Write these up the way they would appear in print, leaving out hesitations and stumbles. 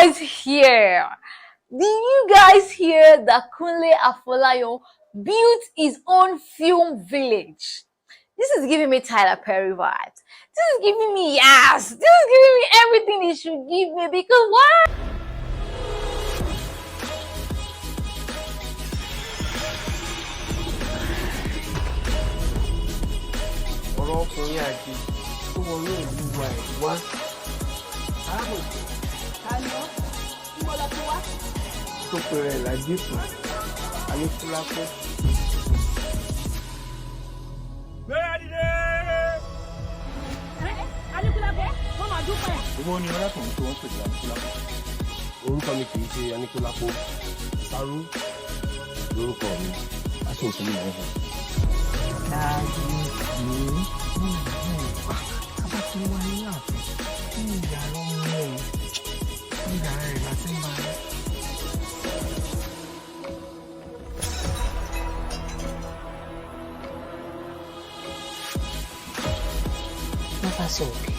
guys hear? Did you guys hear that Kunle Afolayan built his own film village? This is giving me Tyler Perry vibes. This is giving me yes. This is giving me everything he should give me because why? Ọkùnrin àjèjì tó wọnú ìlú wa ẹ̀ wá. Tó pèrè Ládìpọ̀, Anikulapo. Anikulapo, wọ́n máa dúpẹ́. Ìwọ ni ọlọ́kùnrin tó ń pè ní Anikulapo. Orúkọ mi kì í ṣe Anikulapo. Sáró lórúkọ mi. Aṣọ òfin mi wọ́n. That's okay.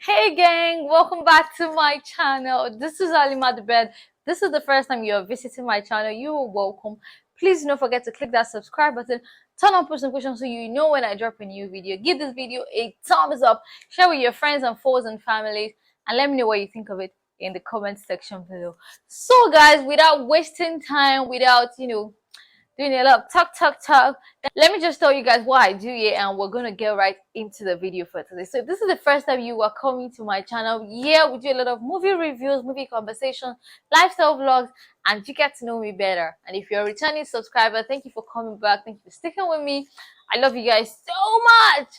Hey gang, welcome back to my channel. This is Halimah TheBird. This is the first time you're visiting my channel. You are welcome. Please don't forget to click that subscribe button, turn on post notifications so you know when I drop a new video. Give this video a thumbs up, share with your friends and foes and families, and let me know what you think of it in the comment section below. So guys, without wasting time, without doing a lot of talk, let me just tell you guys what I do here, and we're gonna get right into the video for today. So if this is the first time you are coming to my channel, yeah, we do a lot of movie reviews, movie conversations, lifestyle vlogs, and you get to know me better. And if you're a returning subscriber, thank you for coming back, thank you for sticking with me. I love you guys so much,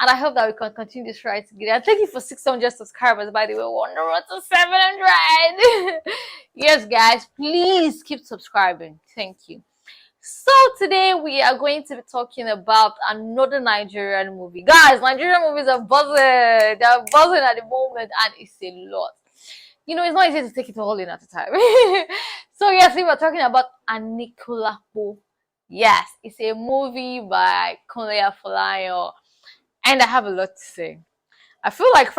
and I hope that we can continue this ride together. And thank you for 600 subscribers, by the way. We're on the road to 700. Yes guys, please keep subscribing. Thank you. So today we are going to be talking about another Nigerian movie. Guys, Nigerian movies are buzzing. They're buzzing at the moment, and it's a lot. It's not easy to take it all in at a time. So yes, we were talking about Anikulapo. Yes, it's a movie by Kunle Afolayan, and I have a lot to say. I feel like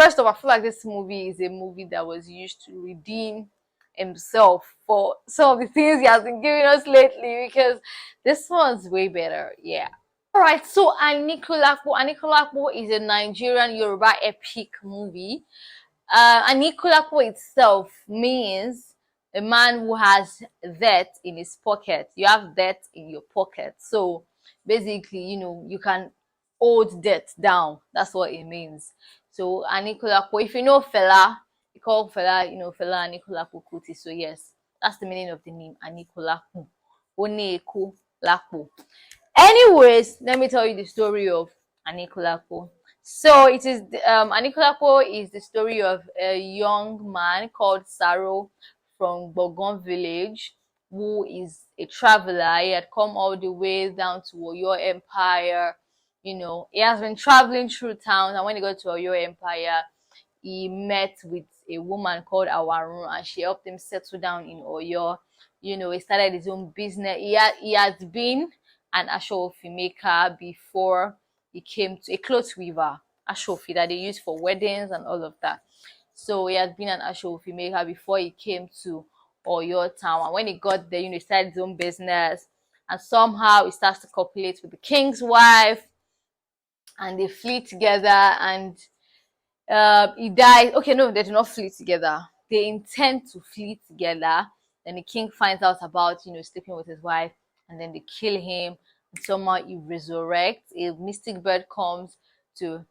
this movie is a movie that was used to redeem himself for some of the things he has been giving us lately, because this one's way better. Yeah. All right, so Anikulapo is a Nigerian Yoruba epic movie. Anikulapo itself means a man who has death in his pocket. You have death in your pocket, so basically you can hold death down. That's what it means. So Anikulapo, if you know Fela, you call Fela, Fela Anikulapo Kuti. So yes, that's the meaning of the name, Anikulapo. Oneku Lapo. Anyways, let me tell you the story of Anikulapo. So it is Anikulapo is the story of a young man called Saro from Bogon village, who is a traveler. He had come all the way down to Oyo Empire. He has been traveling through towns, and when he got to Oyo Empire, he met with a woman called Awarun, and she helped him settle down in Oyo. He started his own business. He has been an ashofi maker before he came to a cloth weaver, ashofi that they use for weddings and all of that. So he has been an ashofi maker before he came to Oyo town. And when he got there, he started his own business, and somehow he starts to copulate with the king's wife, and they flee together, and he dies. Okay, no, they do not flee together. They intend to flee together. Then the king finds out about sleeping with his wife, and then they kill him. And somehow he resurrects. A mystic bird comes to.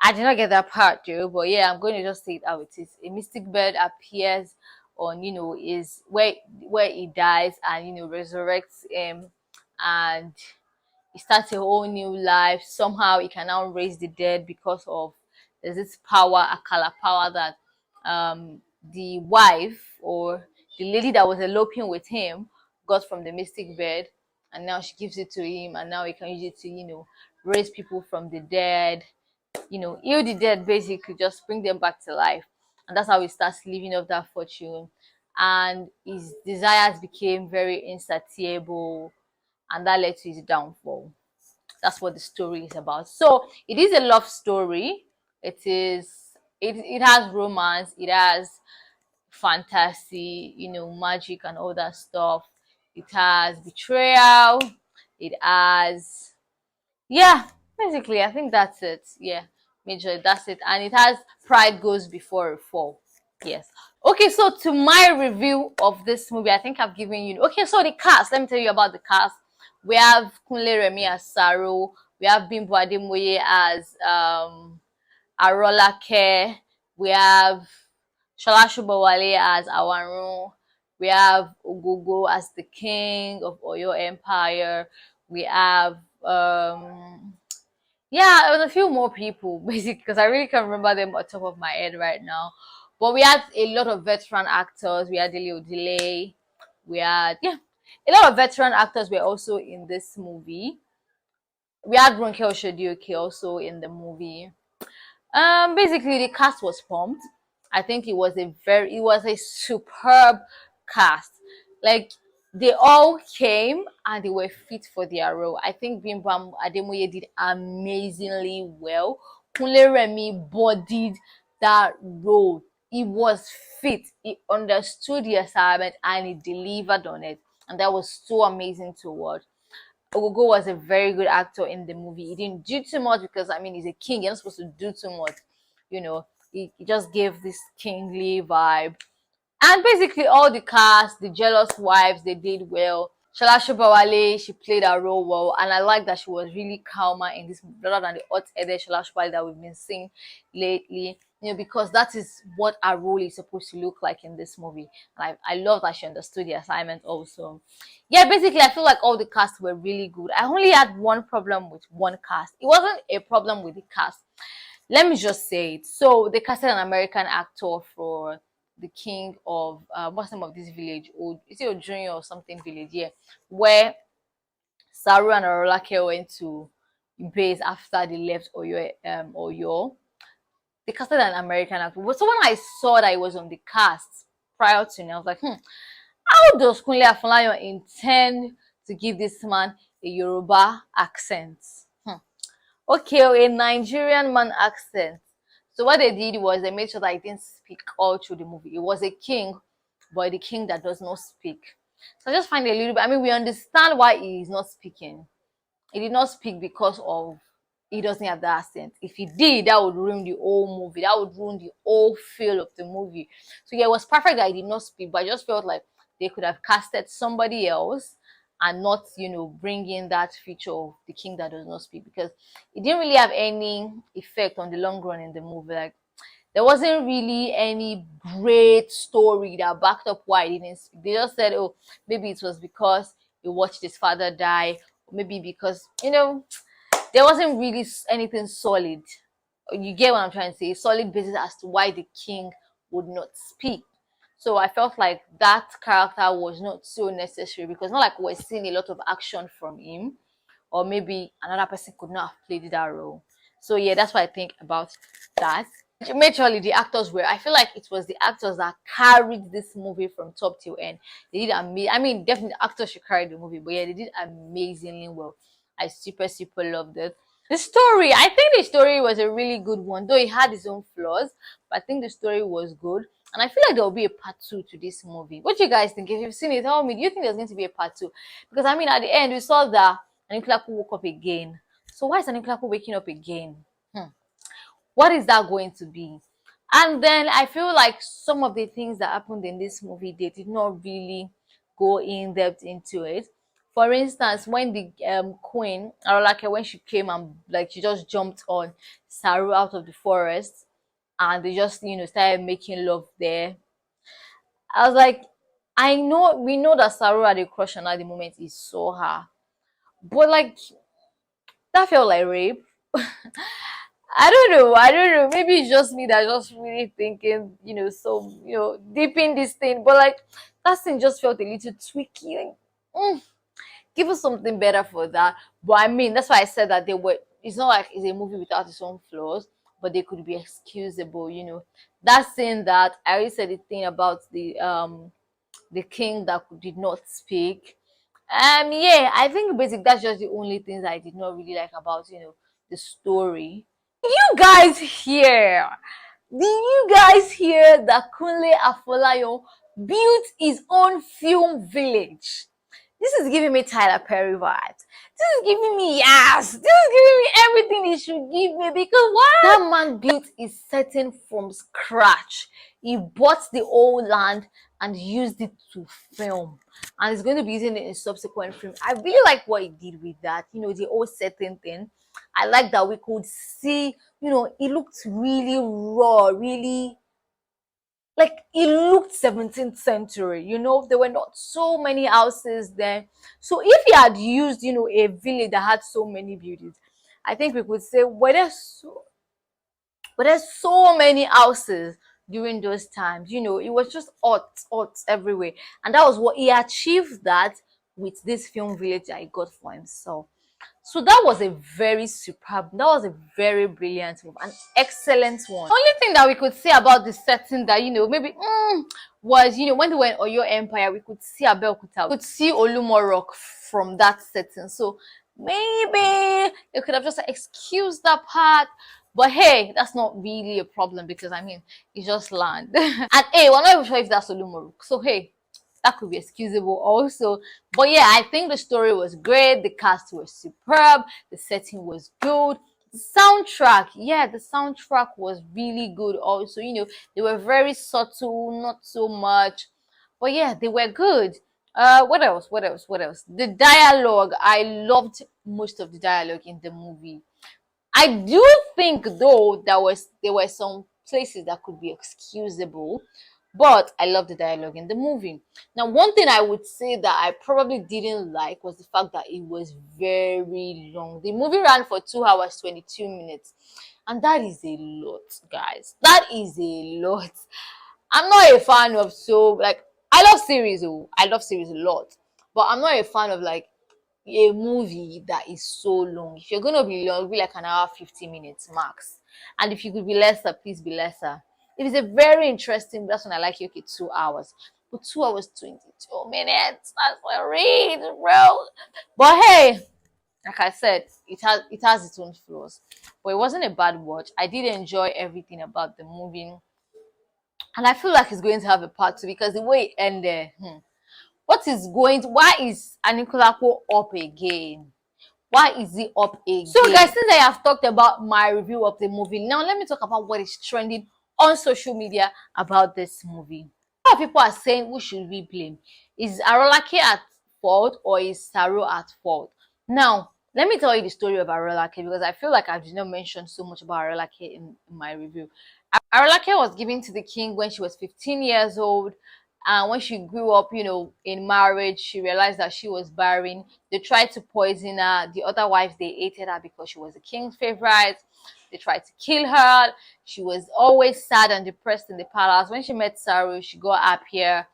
I did not get that part, Joe, but yeah, I'm going to just say it how it is. A mystic bird appears on is where he dies, and resurrects him, and he starts a whole new life. Somehow he can now raise the dead because of there's this power, Akala power, that the wife or the lady that was eloping with him got from the mystic bed, and now she gives it to him, and now he can use it to, raise people from the dead, heal the dead, basically, just bring them back to life. And that's how he starts living off that fortune. And his desires became very insatiable, and that led to his downfall. That's what the story is about. So it is a love story. It has romance, it has fantasy, magic and all that stuff. It has betrayal, it has, yeah, basically, I think that's it. Yeah, major, that's it. And it has pride goes before a fall. Yes. Okay, so to my review of this movie, I think I've given you. Okay, so the cast. Let me tell you about the cast. We have Kunle Remi as Saru. We have Bimbo Ademoye as Arola Care. We have Sola Sobowale as Awarun. We have Ogogo as the king of Oyo Empire. We have yeah, there was a few more people basically because I really can't remember them on top of my head right now. But we had a lot of veteran actors. We had Delio Delay. We had, yeah, a lot of veteran actors were also in this movie. We had Ronke Oshodioke also in the movie. Basically the cast was pumped. I think it was a superb cast. Like, they all came and they were fit for their role. I think Bimbo Ademoye did amazingly well. Kunle Remi bodied that role. He was fit, he understood the assignment, and he delivered on it, and that was so amazing to watch. Ogogo was a very good actor in the movie. He didn't do too much because, I mean, he's a king. You're not supposed to do too much. You know, he just gave this kingly vibe. And basically, all the cast, the jealous wives, they did well. Sola Sobowale, she played her role well, and I like that she was really calmer in this movie rather than the hot-headed Sola Sobowale that we've been seeing lately. Because that is what our role is supposed to look like in this movie. And I love that she understood the assignment also. Yeah, basically, I feel like all the cast were really good. I only had one problem with one cast. It wasn't a problem with the cast. Let me just say it. So they casted an American actor for the king of what's the name of this village? Is it Ojoyin or something village? Yeah, where Saru and Arolake went to base after they left Oyo. They casted an American actor. So when I saw that it was on the cast prior to me, I was like, how does Kunle Afolayan intend to give this man a Yoruba accent? Okay, a Nigerian man accent. So what they did was they made sure that he didn't speak all through the movie. It was a king, but the king that does not speak. So I just find it a little bit, I mean, we understand why he is not speaking. He did not speak because of he doesn't have the accent. If he did, that would ruin the whole movie. That would ruin the whole feel of the movie. So yeah, it was perfect that he did not speak, but I just felt like they could have casted somebody else and not, bring in that feature of the king that does not speak, because it didn't really have any effect on the long run in the movie. Like, there wasn't really any great story that backed up why he didn't speak. They just said, oh, maybe it was because he watched his father die, or maybe because, there wasn't really anything solid. You get what I'm trying to say? Solid basis as to why the king would not speak. So I felt like that character was not so necessary, because not like we're seeing a lot of action from him, or maybe another person could not have played that role. So yeah, that's what I think about that. Majorly, the actors were. I feel like it was the actors that carried this movie from top to end. They did amazing. I mean, definitely actors should carry the movie, but yeah, they did amazingly well. I super loved it. The story, I think the story was a really good one, though it had its own flaws. But I think the story was good, and I feel like there will be a part two to this movie. What do you guys think? If you've seen it, tell me. Do you think there's going to be a part two? Because I mean, at the end, we saw that Anikulapo woke up again. So why is Anikulapo waking up again? What is that going to be? And then I feel like some of the things that happened in this movie, they did not really go in depth into it. For instance, when the queen Arolake, when she came and like she just jumped on Saru out of the forest, and they just started making love there. I was like, we know that Saru had a crush on her the moment he saw her, but like that felt like rape. I don't know. I don't know. Maybe it's just me that just really thinking, so deep in this thing. But like that thing just felt a little tweaky. Like, give us something better for that. But I mean, that's why I said that they were. It's not like it's a movie without its own flaws, but they could be excusable. That saying that I already said the thing about the king that did not speak. Yeah, I think basically that's just the only things I did not really like about the story. You guys hear? Did you guys hear that Kunle Afolayan built his own film village? This is giving me Tyler Perry vibes. This is giving me yes. This is giving me everything he should give me because what? That man built his setting from scratch. He bought the old land and used it to film. And he's going to be using it in subsequent film. I really like what he did with that. The old setting thing. I like that we could see, it looked really raw, really like it looked 17th century. There were not so many houses then. So if he had used a village that had so many buildings, I think we could say there's so many houses during those times. It was just hot everywhere, and that was what he achieved that with this film village that he got for himself. So that was that was a very brilliant move, an excellent one. The only thing that we could say about the setting that, maybe was, when they were in Oyo Empire, we could see Abeokuta, we could see Olumo Rock from that setting. So maybe they could have just excused that part. But hey, that's not really a problem because I mean, it's just land. And hey, we're not even sure if that's Olumo Rock. So hey, that could be excusable also. But yeah, I think the story was great, the cast was superb, the setting was good, the soundtrack, yeah, the soundtrack was really good also. They were very subtle, not so much, but yeah, they were good. What else? The dialogue, I loved most of the dialogue in the movie. I do think though there were some places that could be excusable, but I love the dialogue in the movie. Now, one thing I would say that I probably didn't like was the fact that it was very long. The movie ran for 2 hours 22 minutes, and that is a lot, guys. That is a lot. I'm not a fan of I love series. Oh, I love series a lot, but I'm not a fan of like a movie that is so long. If you're gonna be long, be like an hour 50 minutes max. And if you could be lesser, please be lesser. If it's a very interesting, that's when I like you. Okay, 2 hours. But 2 hours 22 minutes. That's a read, bro. But hey, like I said, it has its own flaws. But it wasn't a bad watch. I did enjoy everything about the movie. And I feel like it's going to have a part two because the way it ended. Why is Anikulapo up again? Why is he up again? So guys, since I have talked about my review of the movie, now let me talk about what is trending on social media about this movie. A lot of people are saying, who should we blame? Is Arolake at fault or is Saro at fault? Now, let me tell you the story of Arolake because I feel like I did not mention so much about Arolake in my review. Arolake was given to the king when she was 15 years old. And when she grew up, in marriage, she realized that she was barren. They tried to poison her. The other wives, they hated her because she was the king's favorite. They tried to kill her. She was always sad and depressed in the palace. When she met Saru, she got happier.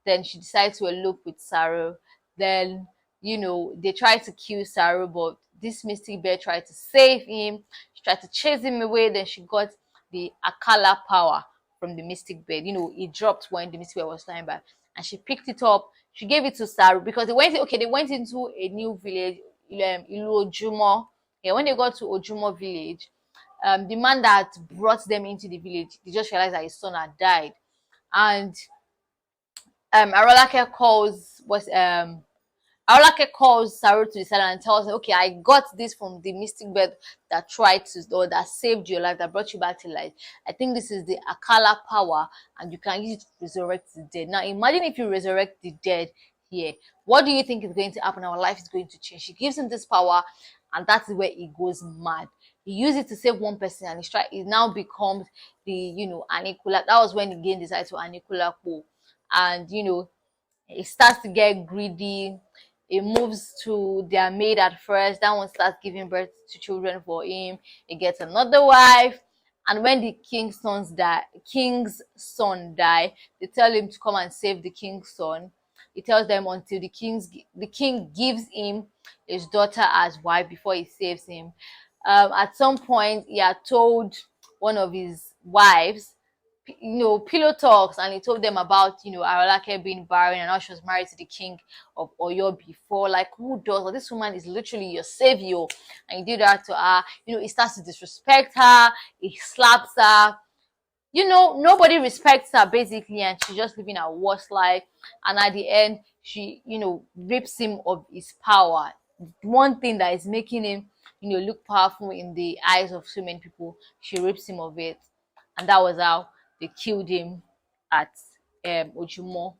Then she decided to elope with Saru. Then, they tried to kill Saru, but this mystic bear tried to save him. She tried to chase him away. Then she got the Akala power from the mystic bed. It dropped when the mystic bed was flying by, and she picked it up. She gave it to Saru because they went into a new village, Ilu Ojumo. Yeah, when they got to Ojumo village, the man that brought them into the village, they just realized that his son had died, and Arolake calls Saru to the side and tells her, okay, I got this from the mystic bird that that saved your life, that brought you back to life. I think this is the Akala power, and you can use it to resurrect the dead. Now, imagine if you resurrect the dead here. What do you think is going to happen? Our life is going to change. She gives him this power, and that's where he goes mad. He used it to save one person, and he now becomes the, Anikula. That was when he gained the title Anikulapo. And, he starts to get greedy. It moves to their maid at first. That one starts giving birth to children for him. He gets another wife. And when the king's son die, they tell him to come and save the king's son. He tells them until the king gives him his daughter as wife before he saves him. At some point, he had told one of his wives, pillow talks, and he told them about, Arolake being barren and how she was married to the king of Oyo before. Like, who does? Well, this woman is literally your savior, and he did that to her. He starts to disrespect her. He slaps her. Nobody respects her basically, and she's just living her worst life. And at the end, she, rips him of his power. One thing that is making him, look powerful in the eyes of so many people, she rips him of it. And that was how they killed him at Ojumo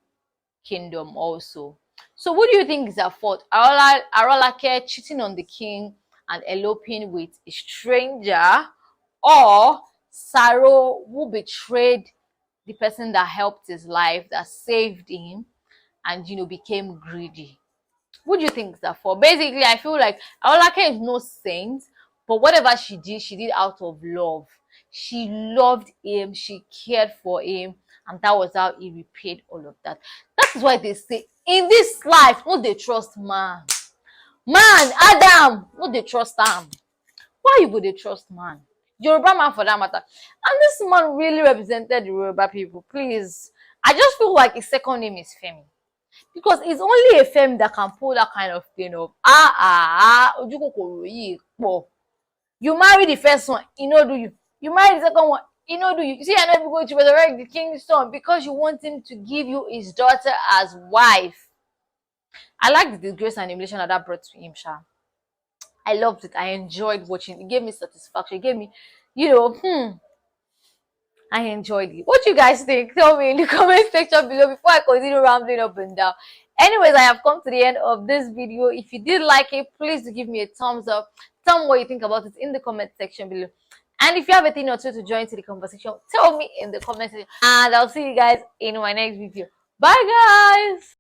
Kingdom also. So what do you think is at fault? Arolake cheating on the king and eloping with a stranger, or Saro, who betrayed the person that helped his life, that saved him, and became greedy? What do you think is that for? Basically, I feel like Arolake is no saint, but whatever she did out of love. She loved him, she cared for him, and that was how he repaid all of that. That is why they say in this life, no they trust man. Man, Adam, no they trust him. Why you go they trust man? Yoruba man for that matter. And this man really represented the Yoruba people. Please. I just feel like his second name is Femi. Because it's only a femme that can pull that kind of thing up. You marry the first one, do you. You marry the second one, do you. You see, you're not even going to resurrect the king's son because you want him to give you his daughter as wife. I like the disgrace and humiliation that brought to him, Sha. I loved it. I enjoyed watching. It gave me satisfaction. It gave me, I enjoyed it. What you guys think? Tell me in the comment section below before I continue rambling up and down. Anyways, I have come to the end of this video. If you did like it, please do give me a thumbs up. Tell me what you think about it in the comment section below. And if you have a thing or two to join to the conversation, tell me in the comment section. And I'll see you guys in my next video. Bye, guys.